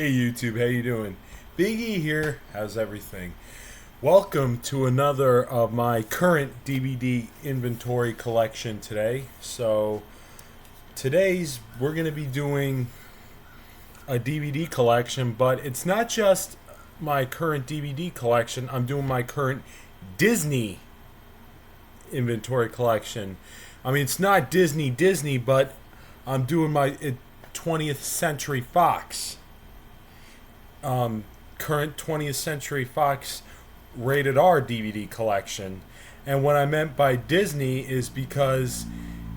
Hey YouTube, how you doing? Biggie here. How's everything? Welcome to another of my current DVD inventory collection today. So we're going to be doing a DVD collection, but it's not just my current DVD collection. I'm doing my current Disney inventory collection. I mean, it's not Disney, but I'm doing my 20th Century Fox. Current 20th Century Fox rated R DVD collection. And what I meant by Disney is because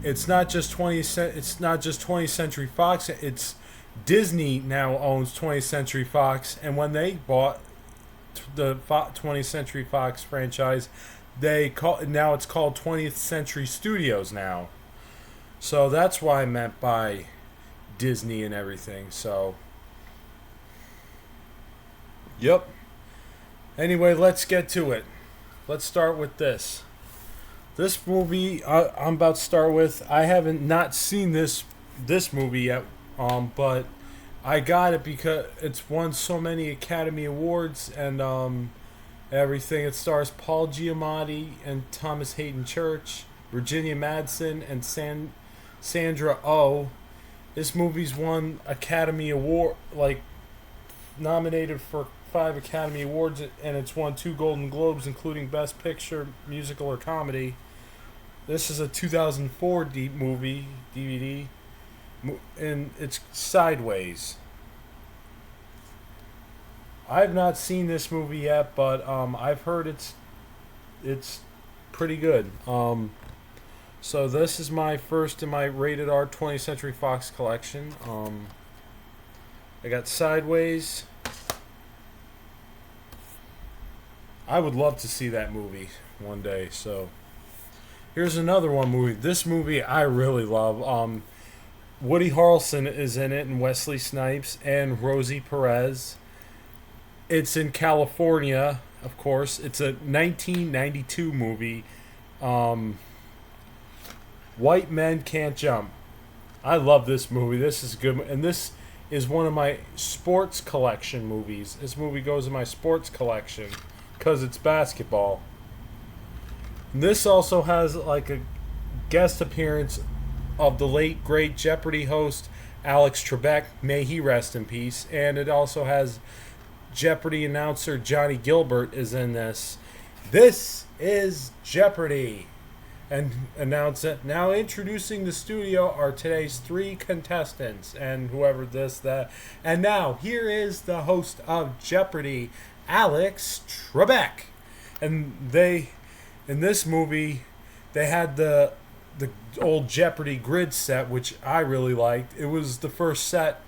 it's not just 20th Century Fox, it's Disney now owns 20th Century Fox, and when they bought the 20th Century Fox franchise, now it's called 20th Century Studios now. So that's why I meant by Disney and everything. So yep. Anyway, let's get to it. Let's start with this. This movie I'm about to start with, I haven't not seen this movie yet, but I got it because it's won so many Academy Awards and everything. It stars Paul Giamatti and Thomas Hayden Church, Virginia Madsen, and Sandra Oh. This movie's won Academy Award, nominated for 5 Academy Awards, and it's won 2 Golden Globes, including Best Picture, Musical, or Comedy. This is a 2004 movie, DVD, and it's Sideways. I've not seen this movie yet, but I've heard it's pretty good. So this is my first in my rated R 20th Century Fox collection. I got Sideways. I would love to see that movie one day. So here's another movie. This movie I really love. Woody Harrelson is in it, and Wesley Snipes, and Rosie Perez. It's in California, of course. It's a 1992 movie. White Men Can't Jump. I love this movie. This is good, and this is one of my sports collection movies. This movie goes in my sports collection because it's basketball. And this also has a guest appearance of the late great Jeopardy host Alex Trebek. May he rest in peace. And it also has Jeopardy announcer Johnny Gilbert is in this. This is Jeopardy! And announce it. Now introducing the studio are today's 3 contestants, and whoever this, that. And now, here is the host of Jeopardy, Alex Trebek. And in this movie, they had the old Jeopardy grid set, which I really liked. It was the first set.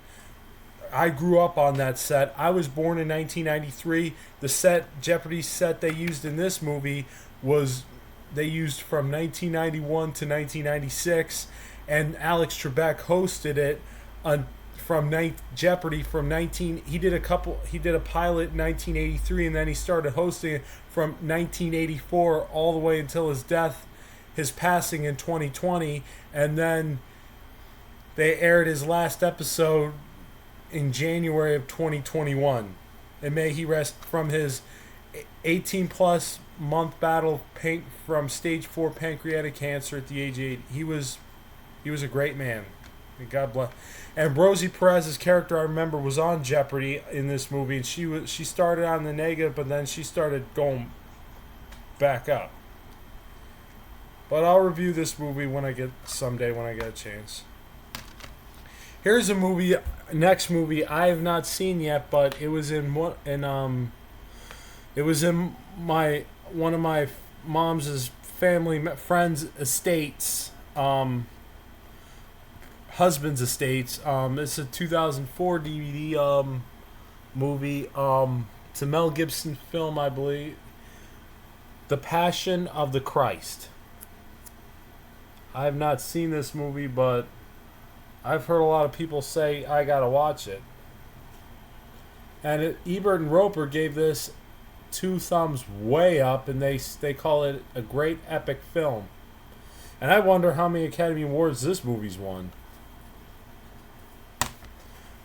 I grew up on that set. I was born in 1993. The Jeopardy set they used in this movie they used from 1991 to 1996, and Alex Trebek hosted it from Jeopardy from 19. He did a pilot in 1983, and then he started hosting it from 1984 all the way until his passing in 2020, and then they aired his last episode in January of 2021. And may he rest from his 18-plus month battle from stage 4 pancreatic cancer at the age of 8. He was a great man. God bless. And Rosie Perez's character, I remember, was on Jeopardy in this movie, and she started on the negative, but then she started going back up. But I'll review this movie someday when I get a chance. Here's a next movie I have not seen yet, but it was in one of my mom's friend's estates, husband's estates. It's a 2004 DVD movie. It's a Mel Gibson film, I believe. The Passion of the Christ. I have not seen this movie, but I've heard a lot of people say I gotta watch it. And Ebert and Roper gave this 2 thumbs way up, and they call it a great epic film. And I wonder how many Academy Awards this movie's won.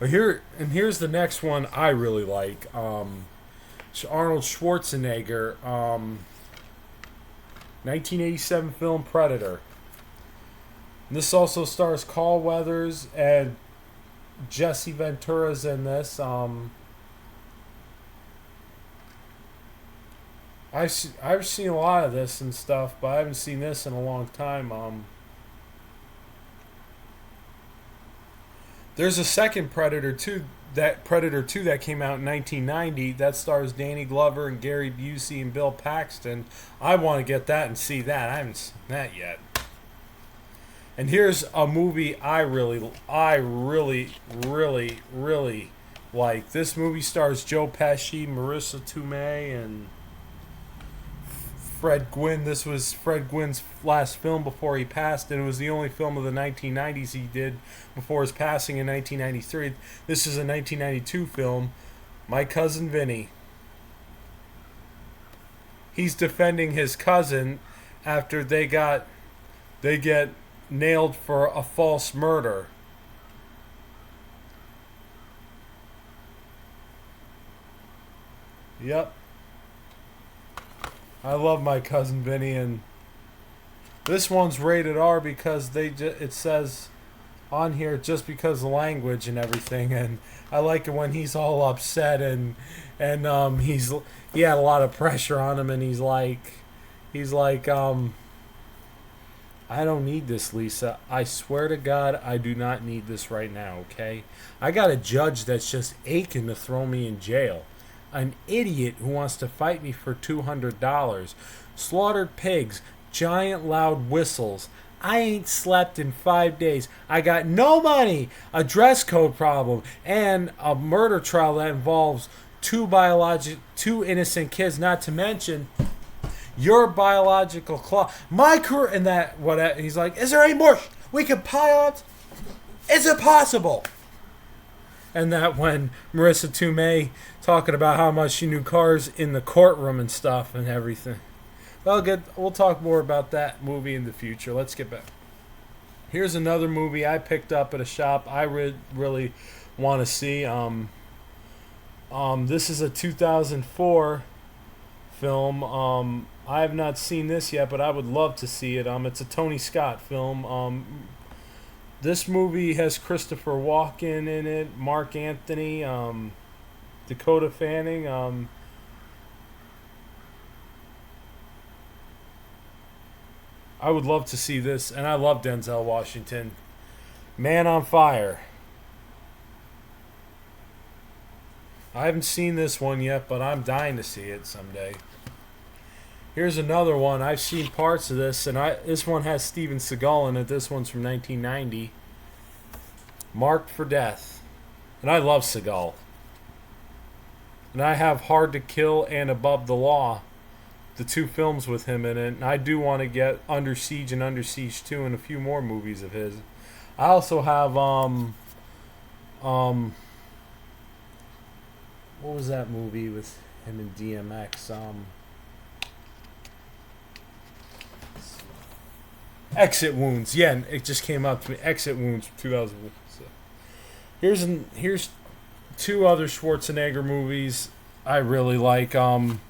Here's the next one I really like. Arnold Schwarzenegger, 1987 film Predator. And this also stars Carl Weathers and Jesse Ventura's in this. I've seen a lot of this and stuff, but I haven't seen this in a long time. There's a second Predator 2 that came out in 1990 that stars Danny Glover and Gary Busey and Bill Paxton. I want to get that and see that. I haven't seen that yet. And here's a movie I really like. This movie stars Joe Pesci, Marissa Tomei, and Fred Gwynne. This was Fred Gwynne's last film before he passed, and it was the only film of the 1990s he did before his passing in 1993. This is a 1992 film, My Cousin Vinny. He's defending his cousin after they get nailed for a false murder. Yep. I love My Cousin Vinny, and this one's rated R because it says on here just because of language and everything, and I like it when he's all upset and he had a lot of pressure on him, and he's like I don't need this, Lisa. I swear to God, I do not need this right now, okay? I got a judge that's just aching to throw me in jail. An idiot who wants to fight me for $200. Slaughtered pigs. Giant loud whistles. I ain't slept in 5 days. I got no money. A dress code problem. And a murder trial that involves two innocent kids, not to mention your biological clock. My career, and that, what, he's like, is there any more we can pile on? Is it possible? And that when Marissa Tomei talking about how much she knew cars in the courtroom and stuff and everything. Well, good. We'll talk more about that movie in the future. Let's get back. Here's another movie I picked up at a shop I really want to see. This is a 2004 film. I have not seen this yet, but I would love to see it. It's a Tony Scott film. This movie has Christopher Walken in it, Mark Anthony, Dakota Fanning. I would love to see this, and I love Denzel Washington. Man on Fire. I haven't seen this one yet, but I'm dying to see it someday. Here's another one. I've seen parts of this, and this one has Steven Seagal in it. This one's from 1990. Marked for Death. And I love Seagal. And I have Hard to Kill and Above the Law, the two films with him in it. And I do want to get Under Siege and Under Siege 2 and a few more movies of his. I also have what was that movie with him and DMX? Exit Wounds. Yeah, it just came up to me. Exit Wounds, 2000. So. Here's two other Schwarzenegger movies I really like. And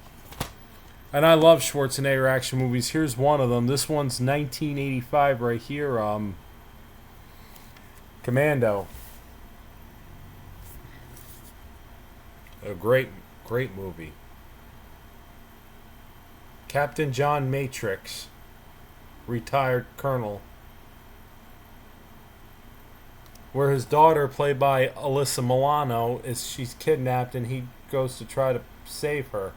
I love Schwarzenegger action movies. Here's one of them. This one's 1985 right here. Commando. A great movie. Captain John Matrix. Retired colonel, where his daughter, played by Alyssa Milano, she's kidnapped and he goes to try to save her.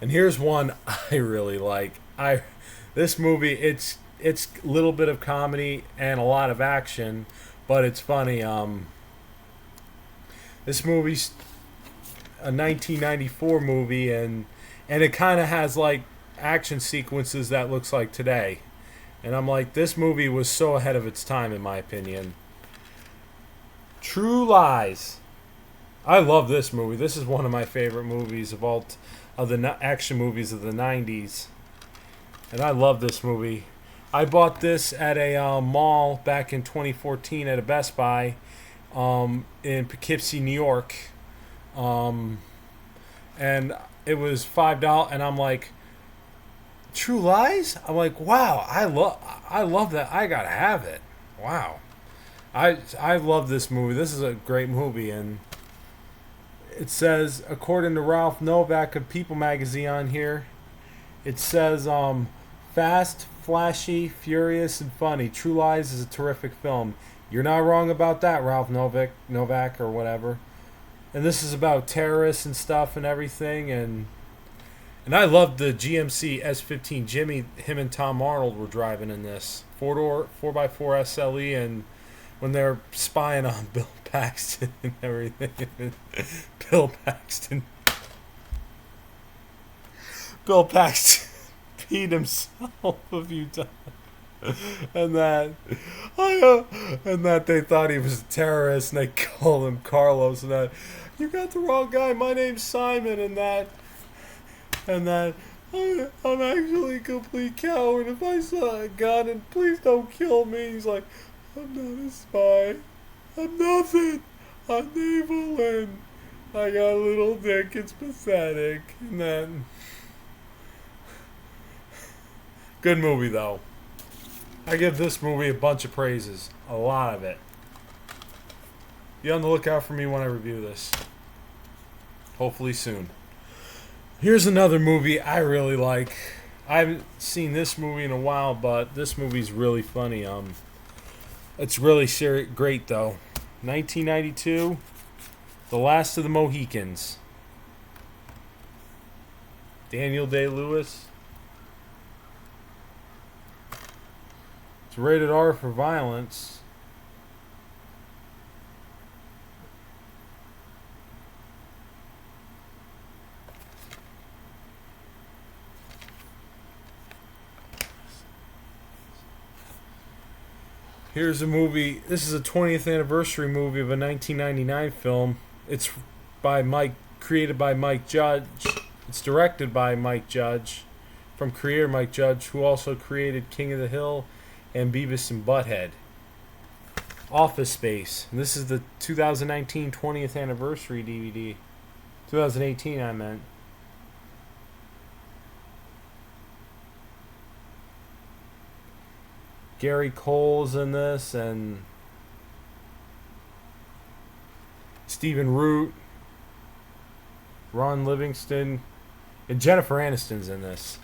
And here's one I really like. This movie, it's a little bit of comedy and a lot of action, but it's funny. This movie's a 1994 movie, and it kind of has like action sequences that looks like today, and I'm like, this movie was so ahead of its time in my opinion. True Lies. I love this movie. This is one of my favorite movies of the action movies of the 90s, and I love this movie. I bought this at a mall back in 2014 at a Best Buy in Poughkeepsie, New York, um, and it was $5. And I'm like, True Lies. I'm like, wow, I love that. I gotta have it. Wow, I love this movie. This is a great movie, and it says, according to Ralph Novak of People Magazine on here, it says, fast, flashy, furious, and funny. True Lies is a terrific film. You're not wrong about that, Ralph Novak or whatever. And this is about terrorists and stuff and everything. And I loved the GMC S15 Jimmy. Him and Tom Arnold were driving in this 4-door 4x4 SLE, and when they're spying on Bill Paxton and everything. Bill Paxton peed himself a few times. And that they thought he was a terrorist, and they called him Carlos, and that, you got the wrong guy, my name's Simon, and that I'm actually a complete coward. If I saw a gun, and please don't kill me. He's like, I'm not a spy. I'm nothing. I'm evil, and I got a little dick. It's pathetic. And then, good movie though. I give this movie a bunch of praises. A lot of it. Be on the lookout for me when I review this. Hopefully soon. Here's another movie I really like. I haven't seen this movie in a while, but this movie's really funny. It's really great though. 1992, The Last of the Mohicans. Daniel Day-Lewis. It's rated R for violence. Here's a movie. This is a 20th anniversary movie of a 1999 film. It's created by Mike Judge. It's directed by Mike Judge, from creator Mike Judge, who also created King of the Hill and Beavis and Butthead. Office Space. And this is the 2019 20th anniversary DVD. 2018, I meant. Gary Cole's in this, and Stephen Root, Ron Livingston, and Jennifer Aniston's in this.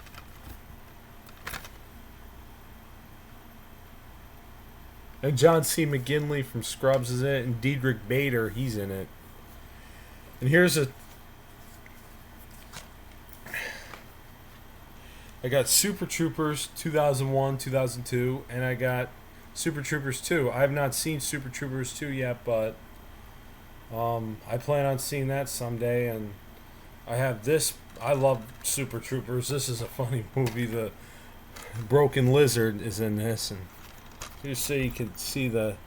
And John C. McGinley from Scrubs is in it, and Diedrich Bader, he's in it. And here's I got Super Troopers 2001, 2002, and I got Super Troopers 2. I have not seen Super Troopers 2 yet, but I plan on seeing that someday. And I have this. I love Super Troopers. This is a funny movie. The Broken Lizard is in this, and just so you can see the.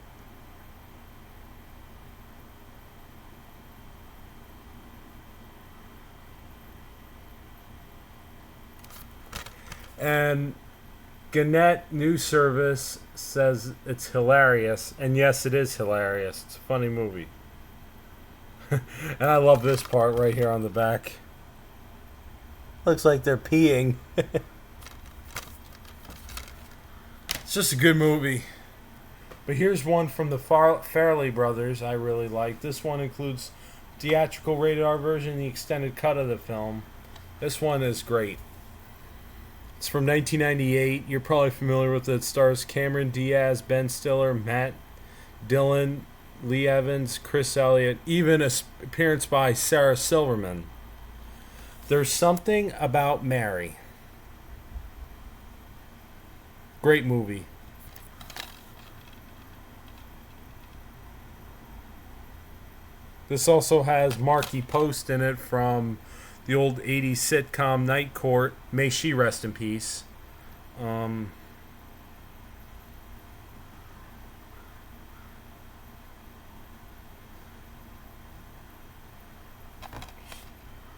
And Gannett News Service says it's hilarious. And yes, it is hilarious. It's a funny movie. And I love this part right here on the back. Looks like they're peeing. It's just a good movie. But here's one from the Farrelly brothers I really like. This one includes theatrical rated R version and the extended cut of the film. This one is great. It's from 1998. You're probably familiar with it. It stars Cameron Diaz, Ben Stiller, Matt Dillon, Lee Evans, Chris Elliott, even an appearance by Sarah Silverman. There's Something About Mary. Great movie. This also has Marky Post in it from the old 80s sitcom Night Court. May she rest in peace. I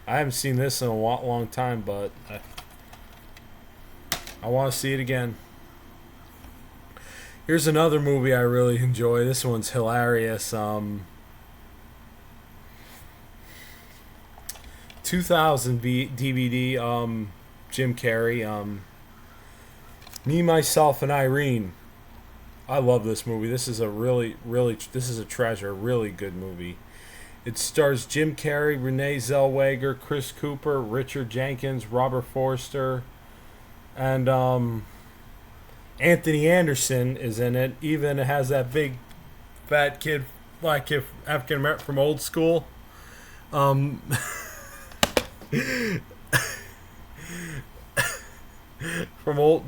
haven't seen this in a long time, but I want to see it again. Here's another movie I really enjoy. This one's hilarious. 2000 DVD. Jim Carrey. Me, Myself, and Irene. I love this movie. This is a this is a treasure. Really good movie. It stars Jim Carrey, Renee Zellweger, Chris Cooper, Richard Jenkins, Robert Forster, and Anthony Anderson is in it. Even it has that big, fat kid, black kid, African American from Old School. Um,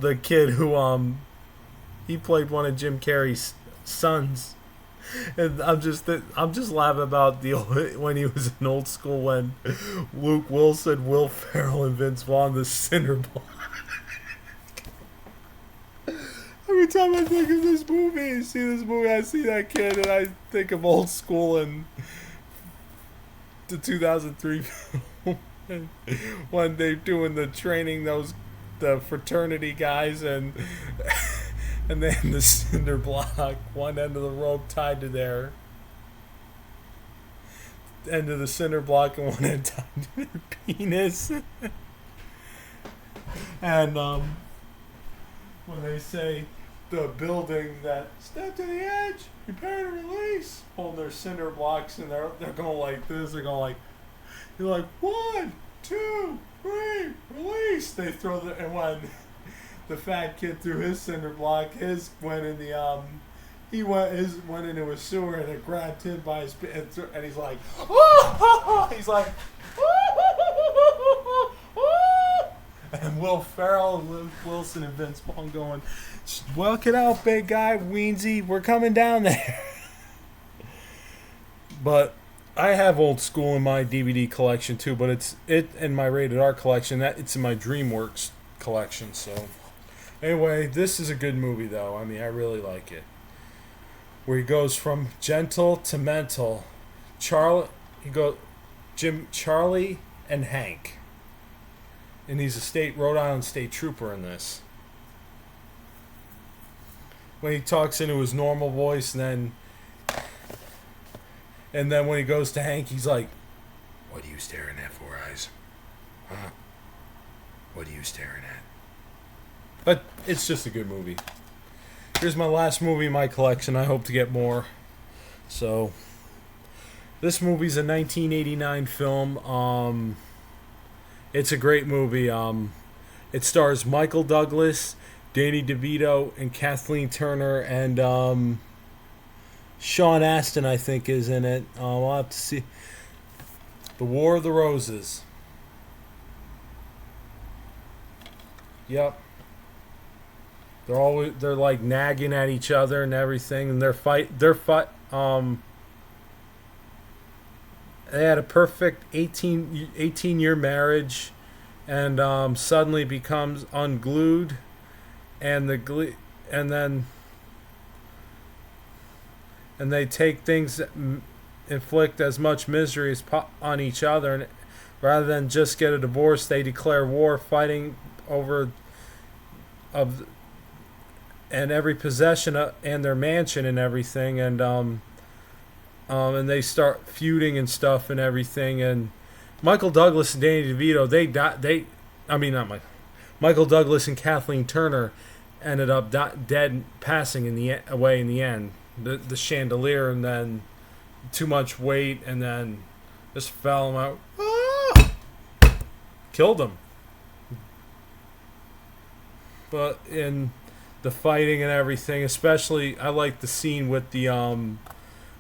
the kid who he played one of Jim Carrey's sons. And I'm just laughing about when he was in Old School, when Luke Wilson, Will Ferrell, and Vince Vaughn, the cinder block. Every time I think of this movie, I see that kid, and I think of Old School and the 2003 film when they're doing the training, the fraternity guys, and then the cinder block, one end of the rope tied to their end of the cinder block and one end tied to their penis. And when they say the building that step to the edge, prepare to release, holding their cinder blocks, and they're going like this, they're going like, you're like 1, 2, 3, release. They throw and when the fat kid threw his cinder block, his went in the went into a sewer, and it grabbed him by his and he's like, oh! He's like, and Will Ferrell, Luke Wilson, and Vince Vaughn going, "Work it out, big guy, Weensy, we're coming down there." But I have Old School in my DVD collection too, but it's in my rated R collection. It's in my DreamWorks collection. So anyway, this is a good movie though. I mean, I really like it. Where he goes from gentle to mental. Charlie and Hank. And he's a Rhode Island State Trooper in this. When he talks into his normal voice, and then when he goes to Hank, he's like, "What are you staring at, Four Eyes? Huh? What are you staring at?" But it's just a good movie. Here's my last movie in my collection. I hope to get more. So, this movie's a 1989 film. It's a great movie. It stars Michael Douglas, Danny DeVito, and Kathleen Turner, and Sean Astin, I think, is in it. We'll have to see. The War of the Roses. Yep. They're like nagging at each other and everything, and they had a perfect 18-year marriage, and suddenly becomes unglued, and they take things that inflict as much misery as on each other, and rather than just get a divorce, they declare war, fighting over and every possession and their mansion and everything, and they start feuding and stuff and everything. And Michael Douglas and Danny DeVito, Michael Douglas and Kathleen Turner ended up dead, passing away in the end. The chandelier, and then too much weight, and then just fell him out. Killed him. But in the fighting and everything, especially, I like the scene with the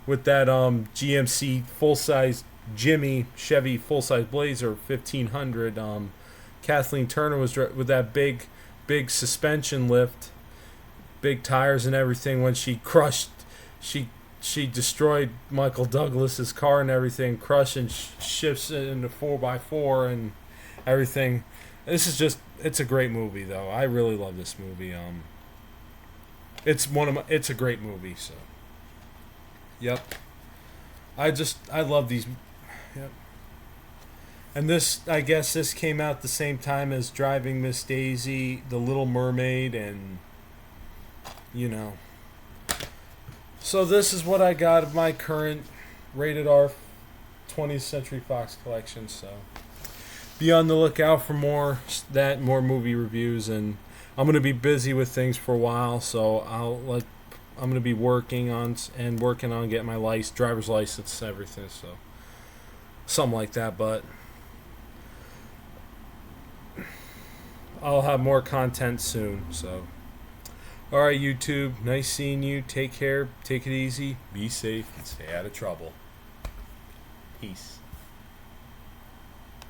GMC full-size Chevy full-size Blazer 1500. Kathleen Turner was with that big suspension lift, big tires and everything. When she she destroyed Michael Douglas's car and everything, crushed and shifts it into 4x4 and everything. It's a great movie though. I really love this movie. It's a great movie. So, yep. I love these. Yep. And I guess this came out the same time as Driving Miss Daisy, The Little Mermaid, and So this is what I got of my current rated R 20th Century Fox collection. So be on the lookout for more movie reviews, and I'm gonna be busy with things for a while. So I'm gonna be working on getting my driver's license, and everything. So something like that, but I'll have more content soon. So. Alright, YouTube. Nice seeing you. Take care. Take it easy. Be safe. And stay out of trouble. Peace.